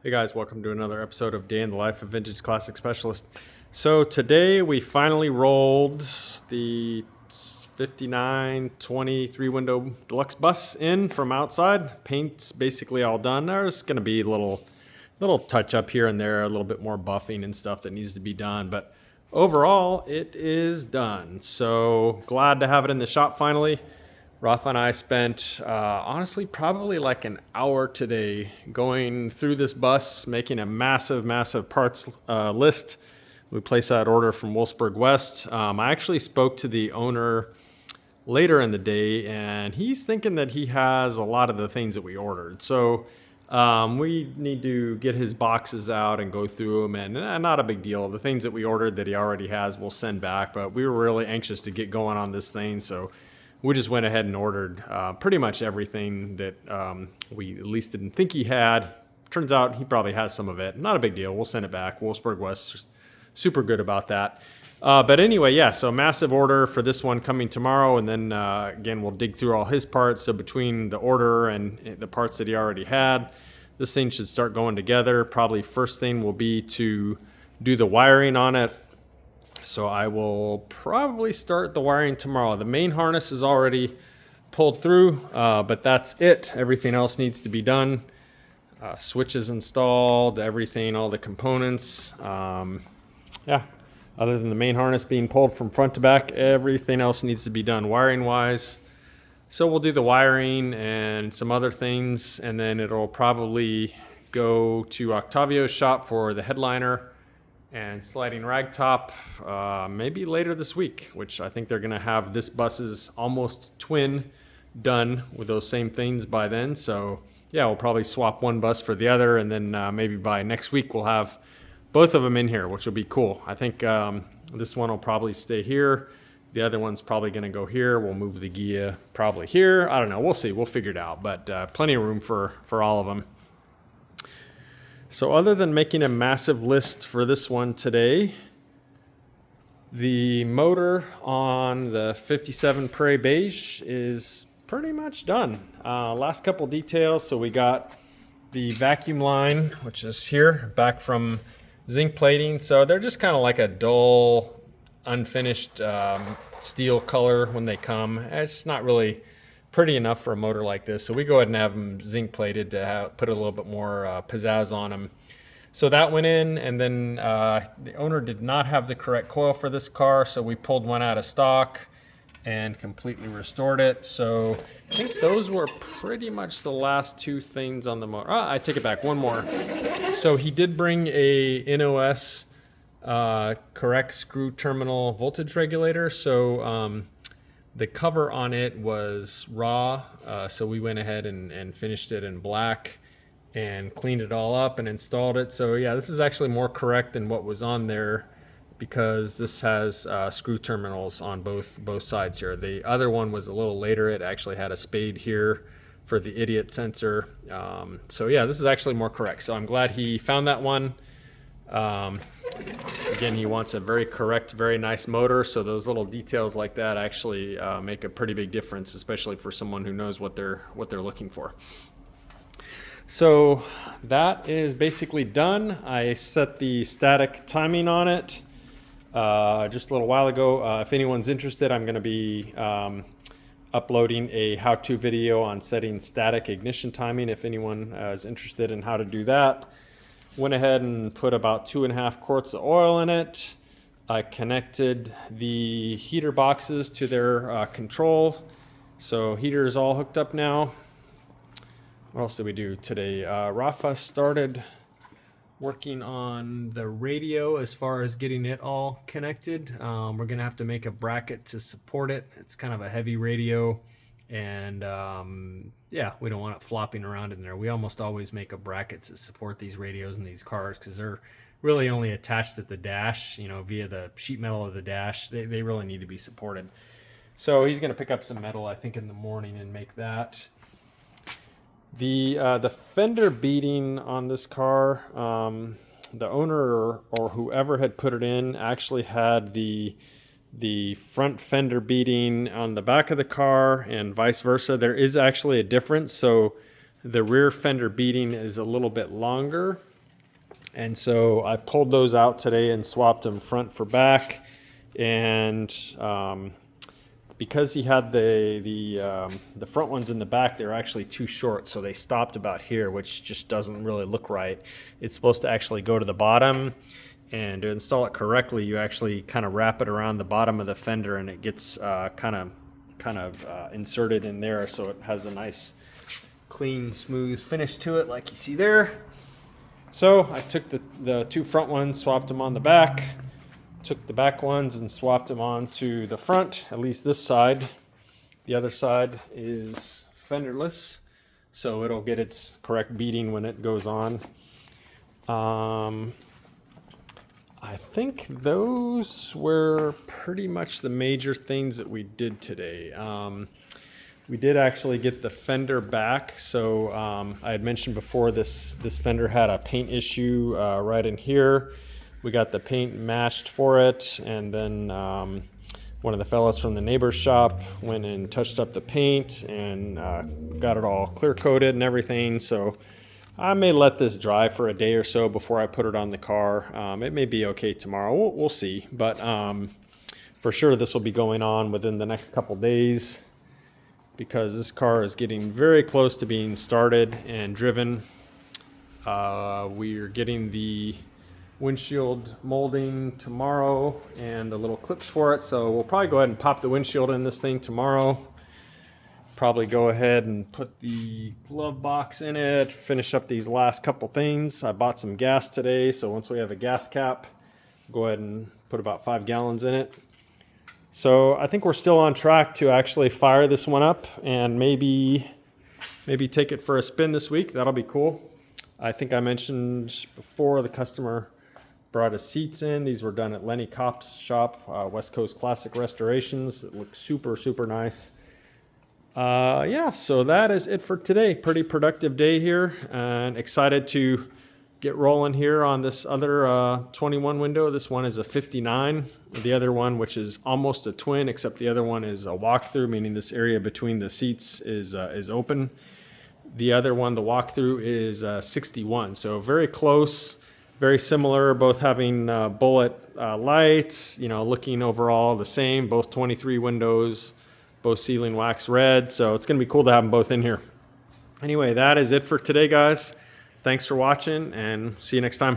Hey guys, welcome to another episode of Day in the Life of Vintage Classic Specialist. So today we finally rolled the 5920 3-window deluxe bus in from outside. Paint's basically all done. There's going to be a little touch up here and there, a little bit more buffing and stuff that needs to be done, but overall it is done. So glad to have it in the shop finally. Rafa and I spent, honestly, probably like an hour today going through this bus, making a massive parts list. We placed that order from Wolfsburg West. I actually spoke to the owner later in the day, and he's thinking that he has a lot of the things that we ordered. So we need to get his boxes out and go through them, and not a big deal. The things that we ordered that he already has, we'll send back, but we were really anxious to get going on this thing, so we just went ahead and ordered pretty much everything that we at least didn't think he had. Turns out he probably has some of it. Not a big deal. We'll send it back. Wolfsburg West, super good about that. But anyway, yeah, so massive order for this one coming tomorrow. And then, again, we'll dig through all his parts. So between the order and the parts that he already had, this thing should start going together. Probably first thing will be to do the wiring on it. So I will probably start the wiring tomorrow. The main harness is already pulled through, but that's it. Everything else needs to be done. Switches installed, everything, all the components. Yeah, other than the main harness being pulled from front to back, everything else needs to be done wiring wise. So we'll do the wiring and some other things, and then it'll probably go to Octavio's shop for the headliner and sliding ragtop maybe later this week, which I think they're going to have this bus's almost twin done with those same things by then. So yeah, we'll probably swap one bus for the other, and then maybe by next week we'll have both of them in here, which will be cool. I think this one will probably stay here. The other one's probably going to go here. We'll move the Gia probably here. I don't know. We'll see. We'll figure it out, but plenty of room for all of them. So other than making a massive list for this one today, the motor on the 57 Prairie Beige is pretty much done. Last couple details. So we got the vacuum line, which is here, back from zinc plating. So they're just kind of like a dull, unfinished steel color when they come. It's not really pretty enough for a motor like this, so we go ahead and have them zinc plated to put a little bit more pizzazz on them. So that went in, and then the owner did not have the correct coil for this car, so we pulled one out of stock and completely restored it. So I think those were pretty much the last two things on the motor. I take it back, one more. So he did bring a NOS correct screw terminal voltage regulator. So the cover on it was raw, so we went ahead and finished it in black and cleaned it all up and installed it. So yeah, this is actually more correct than what was on there, because this has screw terminals on both sides here. The other one was a little later. It actually had a spade here for the idiot sensor. So yeah, this is actually more correct. So I'm glad he found that one. Again, he wants a very correct, very nice motor, so those little details like that actually make a pretty big difference, especially for someone who knows what they're looking for. So that is basically done. I set the static timing on it just a little while ago. If anyone's interested, I'm going to be uploading a how-to video on setting static ignition timing if anyone is interested in how to do that. Went ahead and put about 2.5 quarts of oil in it. I connected the heater boxes to their control. So heater is all hooked up now. What else did we do today? Rafa started working on the radio as far as getting it all connected. We're going to have to make a bracket to support it. It's kind of a heavy radio. And yeah, we don't want it flopping around in there. We almost always make a bracket to support these radios in these cars, because they're really only attached at the dash, via the sheet metal of the dash. They really need to be supported. So he's going to pick up some metal, I think, in the morning and make that. The fender beading on this car, the owner or whoever had put it in actually had the front fender beading on the back of the car and vice versa. There is actually a difference. So the rear fender beading is a little bit longer And so I pulled those out today and swapped them front for back. And because he had the front ones in the back, they're actually too short, so they stopped about here, which just doesn't really look right. It's supposed to actually go to the bottom, and to install it correctly, you actually kind of wrap it around the bottom of the fender, and it gets kind of inserted in there, so it has a nice, clean, smooth finish to it, like you see there. So I took the two front ones, swapped them on the back. Took the back ones and swapped them onto the front, at least this side. The other side is fenderless, so it'll get its correct beating when it goes on. I think those were pretty much the major things that we did today. We did actually get the fender back. So I had mentioned before this fender had a paint issue right in here. We got the paint matched for it, and then one of the fellas from the neighbor's shop went and touched up the paint and got it all clear coated and everything. So I may let this dry for a day or so before I put it on the car. It may be okay tomorrow. We'll see, but for sure this will be going on within the next couple days, because this car is getting very close to being started and driven. We're getting the windshield molding tomorrow and the little clips for it, so we'll probably go ahead and pop the windshield in this thing tomorrow. Probably go ahead and put the glove box in it, finish up these last couple things. I bought some gas today, so once we have a gas cap, go ahead and put about 5 gallons in it. So I think we're still on track to actually fire this one up and maybe take it for a spin this week. That'll be cool. I think I mentioned before, the customer brought his seats in. These were done at Lenny Kopp's shop, West Coast Classic Restorations. It looked super, super nice. Yeah, so that is it for today. Pretty productive day here, and excited to get rolling here on this other 21 window. This one is a 59. The other one, which is almost a twin, except the other one is a walkthrough, meaning this area between the seats is open. The other one, the walkthrough, is 61. So very close. Very similar, both having bullet lights, looking overall the same, both 23 windows, both ceiling wax red. So it's going to be cool to have them both in here. Anyway, that is it for today, guys. Thanks for watching, and see you next time.